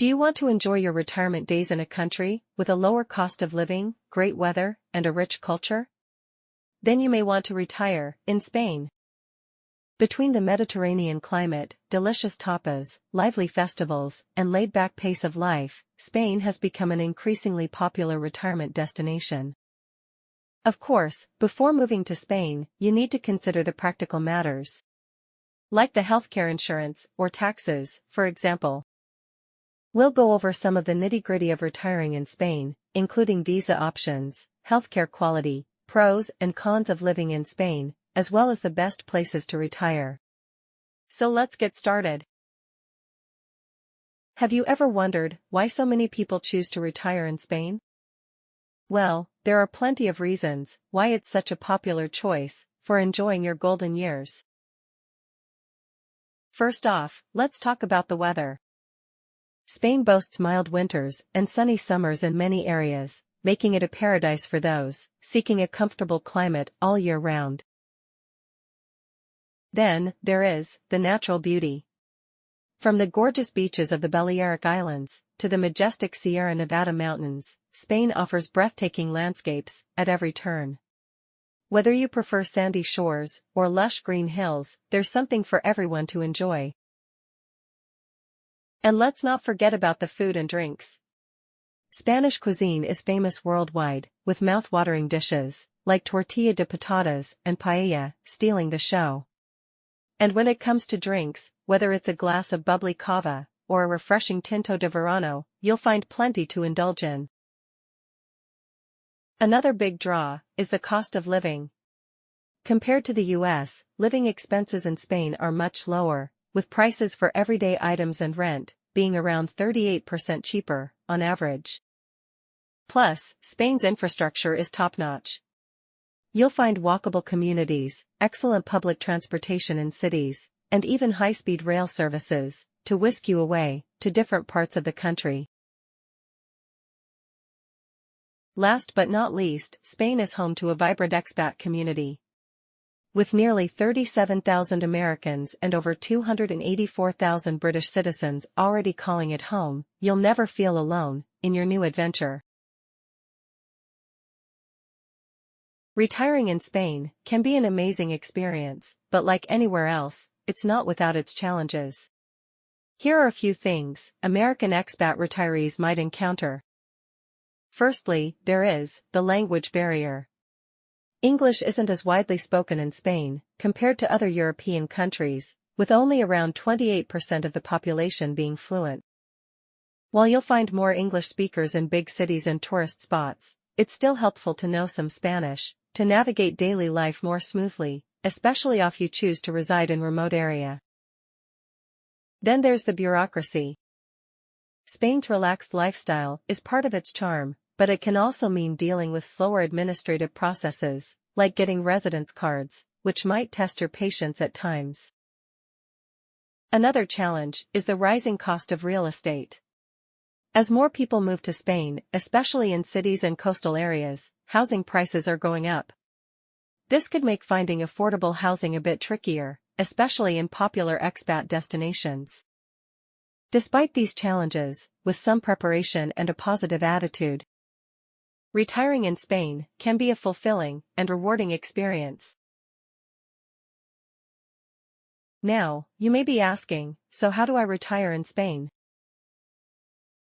Do you want to enjoy your retirement days in a country with a lower cost of living, great weather, and a rich culture? Then you may want to retire in Spain. Between the Mediterranean climate, delicious tapas, lively festivals, and laid-back pace of life, Spain has become an increasingly popular retirement destination. Of course, before moving to Spain, you need to consider the practical matters, like the healthcare insurance or taxes, for example. We'll go over some of the nitty-gritty of retiring in Spain, including visa options, healthcare quality, pros and cons of living in Spain, as well as the best places to retire. So let's get started. Have you ever wondered why so many people choose to retire in Spain? Well, there are plenty of reasons why it's such a popular choice for enjoying your golden years. First off, let's talk about the weather. Spain boasts mild winters and sunny summers in many areas, making it a paradise for those seeking a comfortable climate all year round. Then, there is the natural beauty. From the gorgeous beaches of the Balearic Islands to the majestic Sierra Nevada mountains, Spain offers breathtaking landscapes at every turn. Whether you prefer sandy shores or lush green hills, there's something for everyone to enjoy. And let's not forget about the food and drinks. Spanish cuisine is famous worldwide, with mouth-watering dishes, like tortilla de patatas and paella, stealing the show. And when it comes to drinks, whether it's a glass of bubbly cava or a refreshing tinto de verano, you'll find plenty to indulge in. Another big draw is the cost of living. Compared to the US, living expenses in Spain are much lower, with prices for everyday items and rent being around 38% cheaper, on average. Plus, Spain's infrastructure is top-notch. You'll find walkable communities, excellent public transportation in cities, and even high-speed rail services to whisk you away to different parts of the country. Last but not least, Spain is home to a vibrant expat community. With nearly 37,000 Americans and over 284,000 British citizens already calling it home, you'll never feel alone in your new adventure. Retiring in Spain can be an amazing experience, but like anywhere else, it's not without its challenges. Here are a few things American expat retirees might encounter. Firstly, there is the language barrier. English isn't as widely spoken in Spain, compared to other European countries, with only around 28% of the population being fluent. While you'll find more English speakers in big cities and tourist spots, it's still helpful to know some Spanish to navigate daily life more smoothly, especially if you choose to reside in a remote area. Then there's the bureaucracy. Spain's relaxed lifestyle is part of its charm, but it can also mean dealing with slower administrative processes, like getting residence cards, which might test your patience at times. Another challenge is the rising cost of real estate. As more people move to Spain, especially in cities and coastal areas, housing prices are going up. This could make finding affordable housing a bit trickier, especially in popular expat destinations. Despite these challenges, with some preparation and a positive attitude, retiring in Spain can be a fulfilling and rewarding experience. Now, you may be asking, so how do I retire in Spain?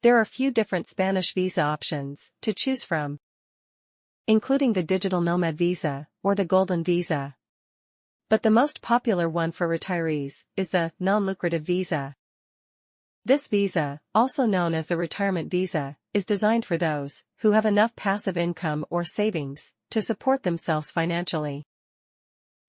There are a few different Spanish visa options to choose from, including the digital nomad visa or the golden visa. But the most popular one for retirees is the non-lucrative visa. This visa, also known as the retirement visa, is designed for those who have enough passive income or savings to support themselves financially.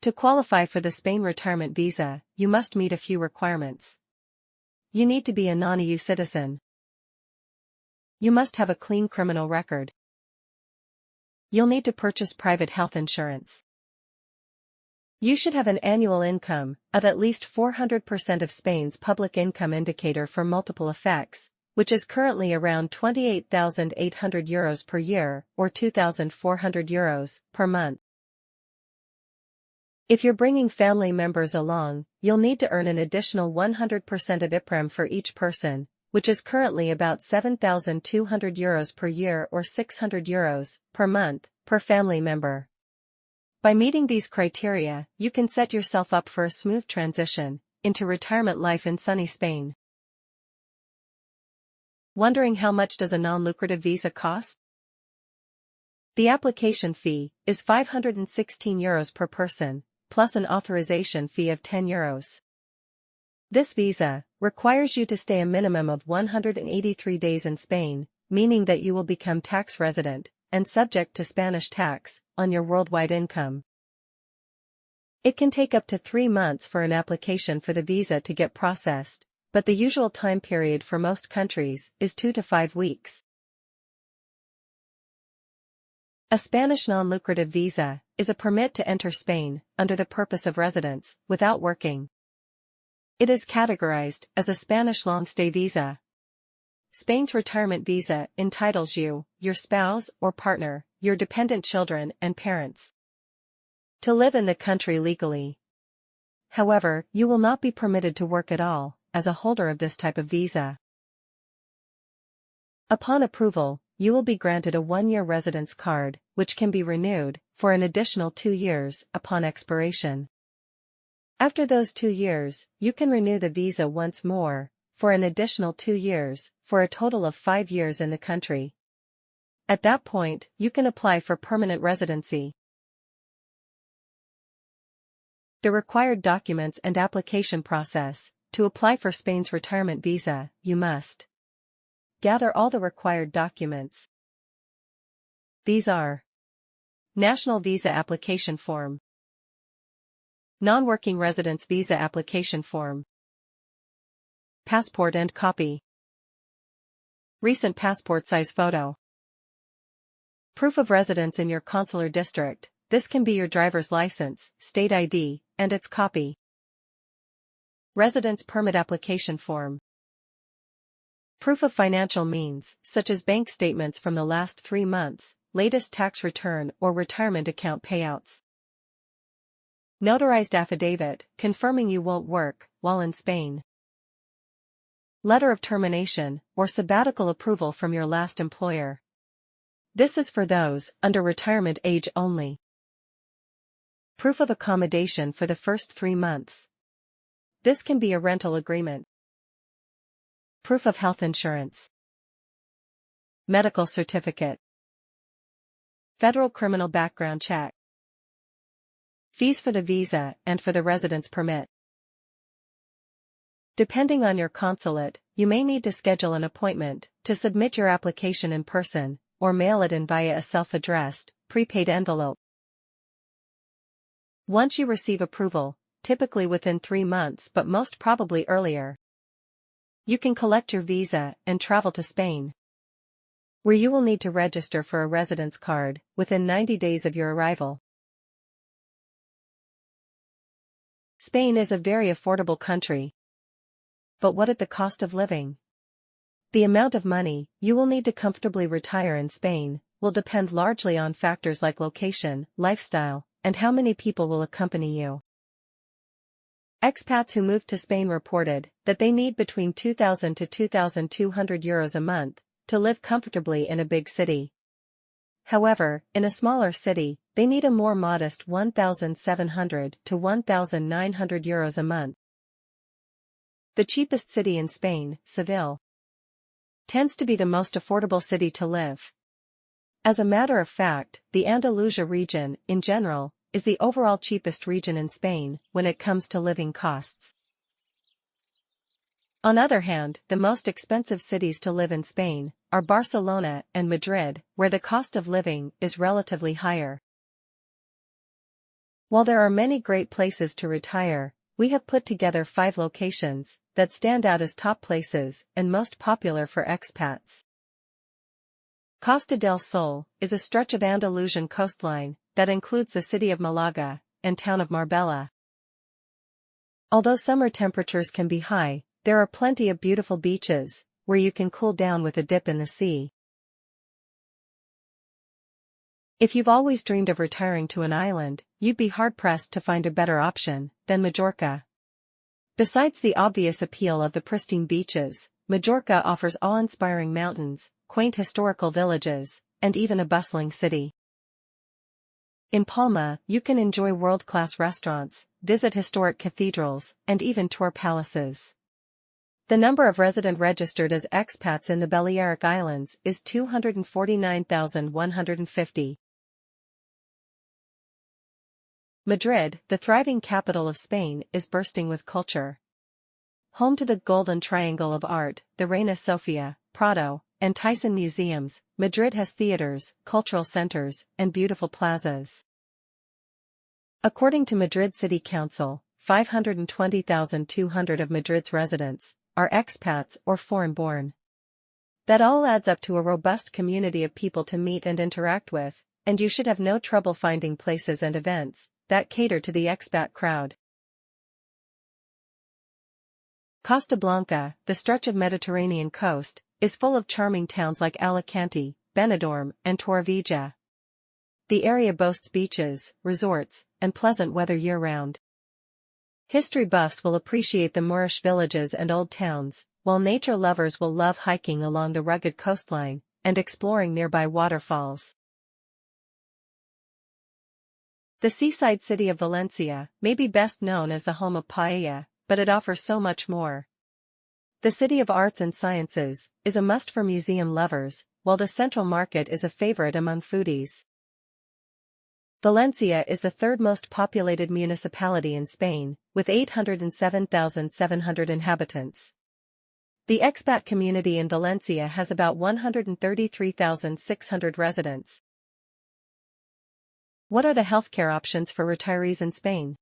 To qualify for the Spain retirement visa, you must meet a few requirements. You need to be a non-EU citizen. You must have a clean criminal record. You'll need to purchase private health insurance. You should have an annual income of at least 400% of Spain's public income indicator for multiple effects, which is currently around €28,800 per year or €2,400 per month. If you're bringing family members along, you'll need to earn an additional 100% of IPREM for each person, which is currently about €7,200 per year or €600 per month, per family member. By meeting these criteria, you can set yourself up for a smooth transition into retirement life in sunny Spain. Wondering how much does a non-lucrative visa cost? The application fee is €516 per person, plus an authorization fee of €10. This visa requires you to stay a minimum of 183 days in Spain, meaning that you will become tax resident and subject to Spanish tax on your worldwide income. It can take up to 3 months for an application for the visa to get processed, but the usual time period for most countries is 2 to 5 weeks. A Spanish non-lucrative visa is a permit to enter Spain under the purpose of residence without working. It is categorized as a Spanish long-stay visa. Spain's retirement visa entitles you, your spouse or partner, your dependent children and parents to live in the country legally. However, you will not be permitted to work at all as a holder of this type of visa. Upon approval, you will be granted a 1-year residence card, which can be renewed for an additional 2 years upon expiration. After those 2 years, you can renew the visa once more for an additional 2 years, for a total of 5 years in the country. At that point, you can apply for permanent residency. The required documents and application process. To apply for Spain's retirement visa, you must gather all the required documents. These are: National Visa Application Form, Non-Working Residence Visa Application Form, Passport and copy, Recent passport size photo, Proof of residence in your consular district. This can be your driver's license, state ID, and its copy. Residence permit application form. Proof of financial means, such as bank statements from the last 3 months, latest tax return or retirement account payouts. Notarized affidavit, confirming you won't work while in Spain. Letter of termination or sabbatical approval from your last employer. This is for those under retirement age only. Proof of accommodation for the first 3 months. This can be a rental agreement. Proof of health insurance. Medical certificate. Federal criminal background check. Fees for the visa and for the residence permit. Depending on your consulate, you may need to schedule an appointment to submit your application in person, or mail it in via a self-addressed, prepaid envelope. Once you receive approval, typically within 3 months but most probably earlier, you can collect your visa and travel to Spain, where you will need to register for a residence card within 90 days of your arrival. Spain is a very affordable country. But what at the cost of living? The amount of money you will need to comfortably retire in Spain will depend largely on factors like location, lifestyle, and how many people will accompany you. Expats who moved to Spain reported that they need between €2,000 to €2,200 a month to live comfortably in a big city. However, in a smaller city, they need a more modest €1,700 to €1,900 a month. The cheapest city in Spain, Seville, tends to be the most affordable city to live. As a matter of fact, the Andalusia region, in general, is the overall cheapest region in Spain when it comes to living costs. On the other hand, the most expensive cities to live in Spain are Barcelona and Madrid, where the cost of living is relatively higher. While there are many great places to retire, we have put together 5 locations that stand out as top places and most popular for expats. Costa del Sol is a stretch of Andalusian coastline that includes the city of Malaga and town of Marbella. Although summer temperatures can be high, there are plenty of beautiful beaches where you can cool down with a dip in the sea. If you've always dreamed of retiring to an island, you'd be hard-pressed to find a better option than Majorca. Besides the obvious appeal of the pristine beaches, Majorca offers awe-inspiring mountains, quaint historical villages, and even a bustling city. In Palma, you can enjoy world-class restaurants, visit historic cathedrals, and even tour palaces. The number of residents registered as expats in the Balearic Islands is 249,150. Madrid, the thriving capital of Spain, is bursting with culture. Home to the Golden Triangle of Art, the Reina Sofia, Prado, and Thyssen museums, Madrid has theaters, cultural centers, and beautiful plazas. According to Madrid City Council, 520,200 of Madrid's residents are expats or foreign-born. That all adds up to a robust community of people to meet and interact with, and you should have no trouble finding places and events that cater to the expat crowd. Costa Blanca, the stretch of Mediterranean coast, is full of charming towns like Alicante, Benidorm, and Torrevieja. The area boasts beaches, resorts, and pleasant weather year-round. History buffs will appreciate the Moorish villages and old towns, while nature lovers will love hiking along the rugged coastline and exploring nearby waterfalls. The seaside city of Valencia may be best known as the home of paella, but it offers so much more. The City of Arts and Sciences is a must for museum lovers, while the Central Market is a favorite among foodies. Valencia is the third most populated municipality in Spain, with 807,700 inhabitants. The expat community in Valencia has about 133,600 residents. What are the healthcare options for retirees in Spain?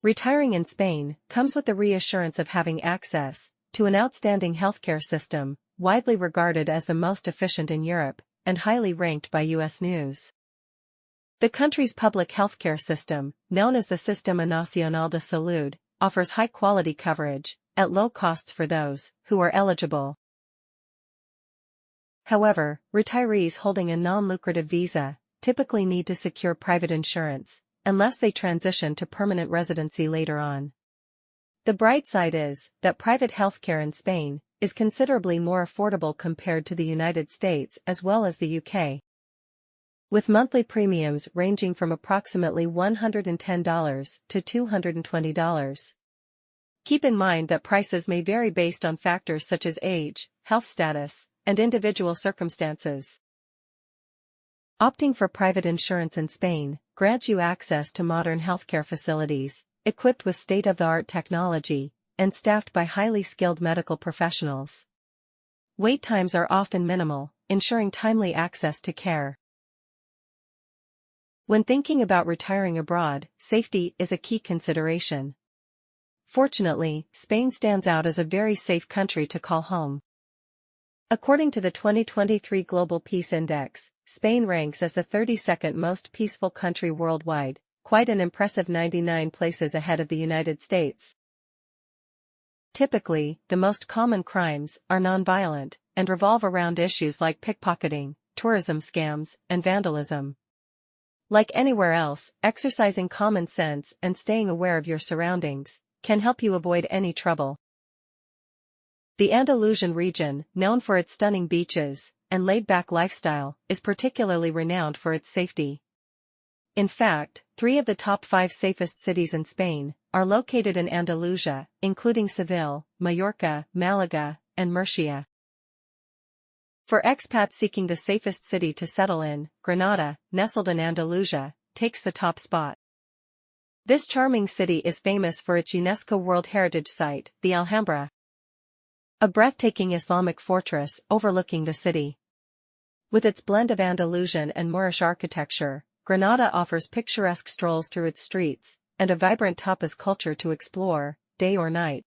Retiring in Spain comes with the reassurance of having access to an outstanding healthcare system, widely regarded as the most efficient in Europe, and highly ranked by U.S. News. The country's public healthcare system, known as the Sistema Nacional de Salud, offers high-quality coverage, at low costs for those who are eligible. However, retirees holding a non-lucrative visa typically need to secure private insurance, unless they transition to permanent residency later on. The bright side is that private healthcare in Spain is considerably more affordable compared to the United States as well as the UK. With monthly premiums ranging from approximately $110 to $220. Keep in mind that prices may vary based on factors such as age, health status, and individual circumstances. Opting for private insurance in Spain grants you access to modern healthcare facilities, equipped with state-of-the-art technology, and staffed by highly skilled medical professionals. Wait times are often minimal, ensuring timely access to care. When thinking about retiring abroad, safety is a key consideration. Fortunately, Spain stands out as a very safe country to call home. According to the 2023 Global Peace Index, Spain ranks as the 32nd most peaceful country worldwide, quite an impressive 99 places ahead of the United States. Typically, the most common crimes are nonviolent and revolve around issues like pickpocketing, tourism scams, and vandalism. Like anywhere else, exercising common sense and staying aware of your surroundings can help you avoid any trouble. The Andalusian region, known for its stunning beaches and laid-back lifestyle, is particularly renowned for its safety. In fact, 3 of the top 5 safest cities in Spain are located in Andalusia, including Seville, Mallorca, Malaga, and Murcia. For expats seeking the safest city to settle in, Granada, nestled in Andalusia, takes the top spot. This charming city is famous for its UNESCO World Heritage Site, the Alhambra, a breathtaking Islamic fortress overlooking the city. With its blend of Andalusian and Moorish architecture, Granada offers picturesque strolls through its streets, and a vibrant tapas culture to explore, day or night.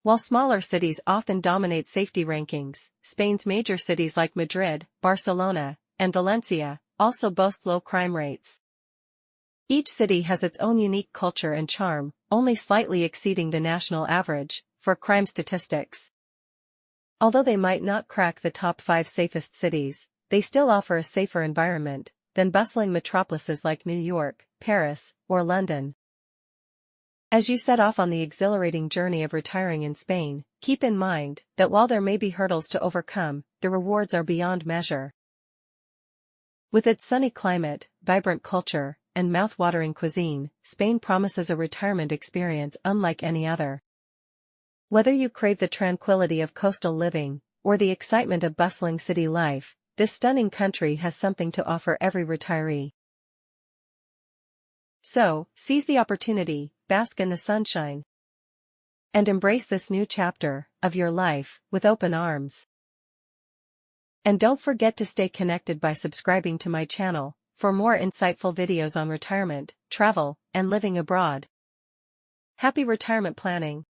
While smaller cities often dominate safety rankings, Spain's major cities like Madrid, Barcelona, and Valencia also boast low crime rates. Each city has its own unique culture and charm, only slightly exceeding the national average for crime statistics. Although they might not crack the top 5 safest cities, they still offer a safer environment than bustling metropolises like New York, Paris, or London. As you set off on the exhilarating journey of retiring in Spain, keep in mind that while there may be hurdles to overcome, the rewards are beyond measure. With its sunny climate, vibrant culture, and mouth-watering cuisine, Spain promises a retirement experience unlike any other. Whether you crave the tranquility of coastal living, or the excitement of bustling city life, this stunning country has something to offer every retiree. So, seize the opportunity, bask in the sunshine, and embrace this new chapter of your life with open arms. And don't forget to stay connected by subscribing to my channel for more insightful videos on retirement, travel, and living abroad. Happy retirement planning!